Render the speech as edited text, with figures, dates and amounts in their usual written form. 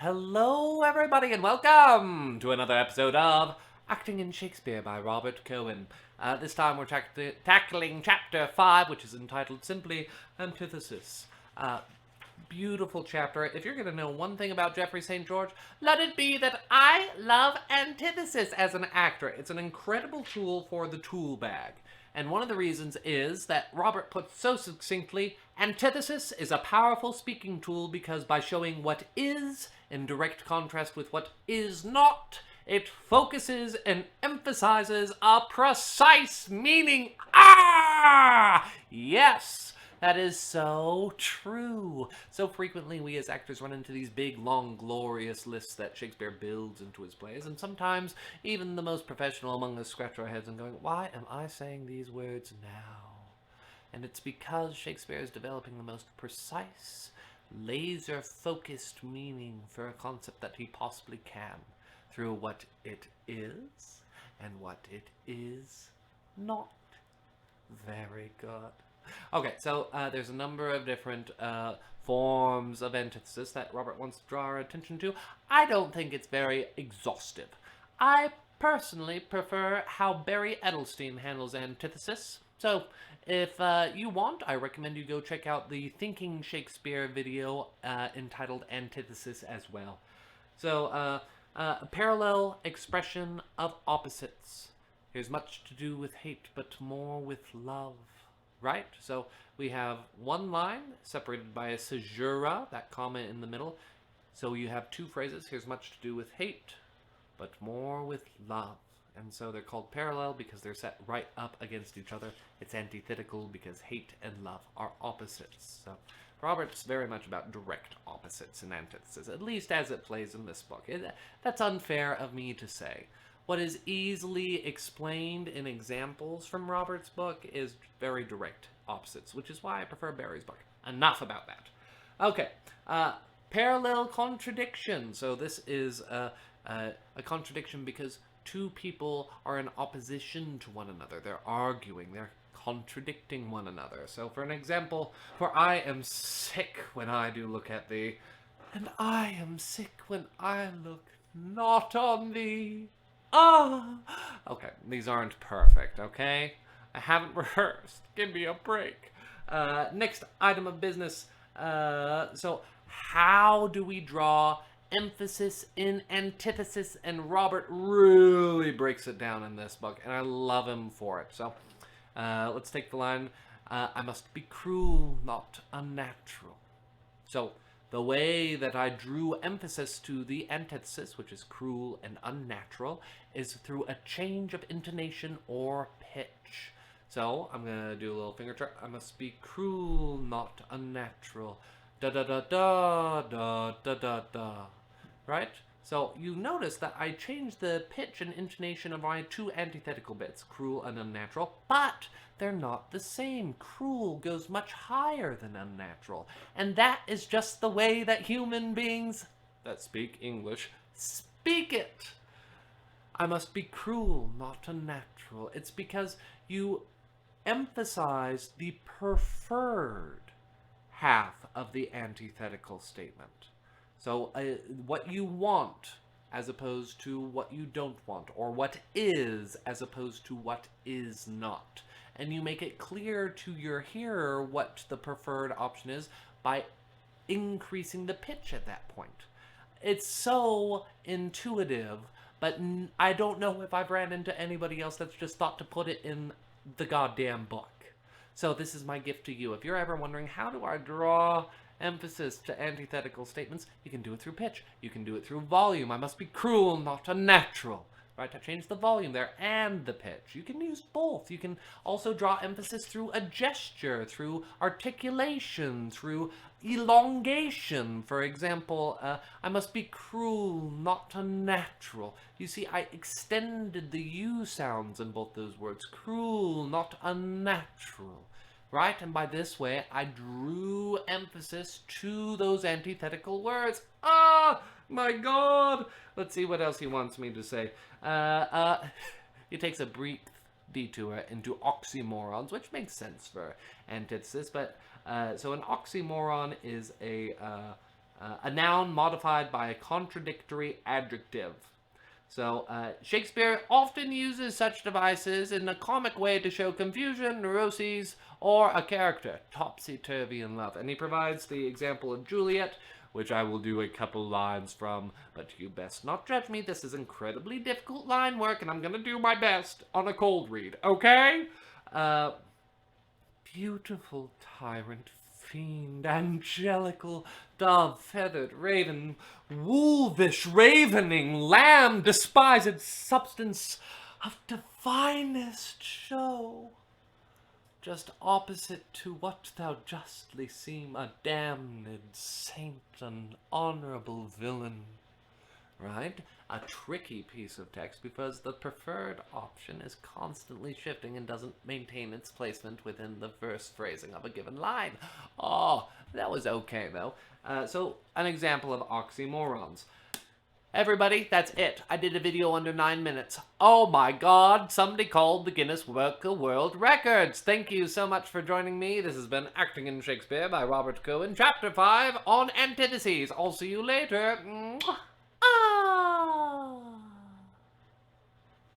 Hello, everybody, and welcome to another episode of Acting in Shakespeare by Robert Cohen. This time we're tackling Chapter 5, which is entitled simply Antithesis. Beautiful chapter. If you're going to know one thing about Geoffrey St. George, let it be that I love antithesis as an actor. It's an incredible tool for the tool bag. And one of the reasons is that Robert puts so succinctly, antithesis is a powerful speaking tool because by showing what is in direct contrast with what is not, it focuses and emphasizes a precise meaning. Yes! That is so true. So frequently we as actors run into these big, long, glorious lists that Shakespeare builds into his plays, and sometimes even the most professional among us scratch our heads and going, why am I saying these words now? And it's because Shakespeare is developing the most precise, laser-focused meaning for a concept that he possibly can through what it is and what it is not. Very good. Okay, so there's a number of different forms of antithesis that Robert wants to draw our attention to. I don't think it's very exhaustive. I personally prefer how Barry Edelstein handles antithesis. So, if you want, I recommend you go check out the Thinking Shakespeare video entitled Antithesis as well. So, a parallel expression of opposites. Here's much to do with hate, but more with love. Right? So we have one line separated by a caesura, that comma in the middle. So you have two phrases. Here's much to do with hate, but more with love. And so they're called parallel because they're set right up against each other. It's antithetical because hate and love are opposites. So Robert's very much about direct opposites and antithesis, at least as it plays in this book. That's unfair of me to say. What is easily explained in examples from Robert's book is very direct opposites, which is why I prefer Barry's book. Enough about that. Okay, parallel contradiction. So this is a contradiction because two people are in opposition to one another. They're arguing, they're contradicting one another. So for an example, for I am sick when I do look at thee, and I am sick when I look not on thee. Okay, these aren't perfect, okay? I haven't rehearsed. Give me a break. Next item of business. So how do we draw emphasis in antithesis? And Robert really breaks it down in this book, and I love him for it. So let's take the line, I must be cruel, not unnatural. So the way that I drew emphasis to the antithesis, which is cruel and unnatural, is through a change of intonation or pitch. So I'm going to do a little finger chart. I must be cruel, not unnatural. Da da da da da da da da. Right? So you notice that I changed the pitch and intonation of my two antithetical bits, cruel and unnatural, but they're not the same. Cruel goes much higher than unnatural, and that is just the way that human beings that speak English speak it. I must be cruel, not unnatural. It's because you emphasize the preferred half of the antithetical statement. So what you want as opposed to what you don't want, or what is as opposed to what is not. And you make it clear to your hearer what the preferred option is by increasing the pitch at that point. It's so intuitive, but I don't know if I've ran into anybody else that's just thought to put it in the goddamn book. So this is my gift to you. If you're ever wondering, how do I draw emphasis to antithetical statements, you can do it through pitch. You can do it through volume. I must be cruel, not unnatural. Right? I changed the volume there and the pitch. You can use both. You can also draw emphasis through a gesture, through articulation, through elongation. For example, I must be cruel, not unnatural. You see, I extended the U sounds in both those words. Cruel, not unnatural. Right? And by this way, I drew emphasis to those antithetical words. My God! Let's see what else he wants me to say. He takes a brief detour into oxymorons, which makes sense for antithesis, but so an oxymoron is a A noun modified by a contradictory adjective. So, Shakespeare often uses such devices in a comic way to show confusion, neuroses, or a character topsy-turvy in love. And he provides the example of Juliet, which I will do a couple lines from, but you best not judge me. This is incredibly difficult line work, and I'm gonna do my best on a cold read, okay? Beautiful tyrant, fiend, angelical, dove-feathered raven, wolvish, ravening, lamb, despised substance of divinest show, just opposite to what thou justly seem, a damned saint, an honorable villain. Right? A tricky piece of text because the preferred option is constantly shifting and doesn't maintain its placement within the verse phrasing of a given line. Oh, that was okay though. So, an example of oxymorons. Everybody, that's it. I did a video under 9 minutes. Oh my god, somebody called the Guinness Book of World Records. Thank you so much for joining me. This has been Acting in Shakespeare by Robert Cohen, Chapter 5 on Antithesis. I'll see you later. Mwah.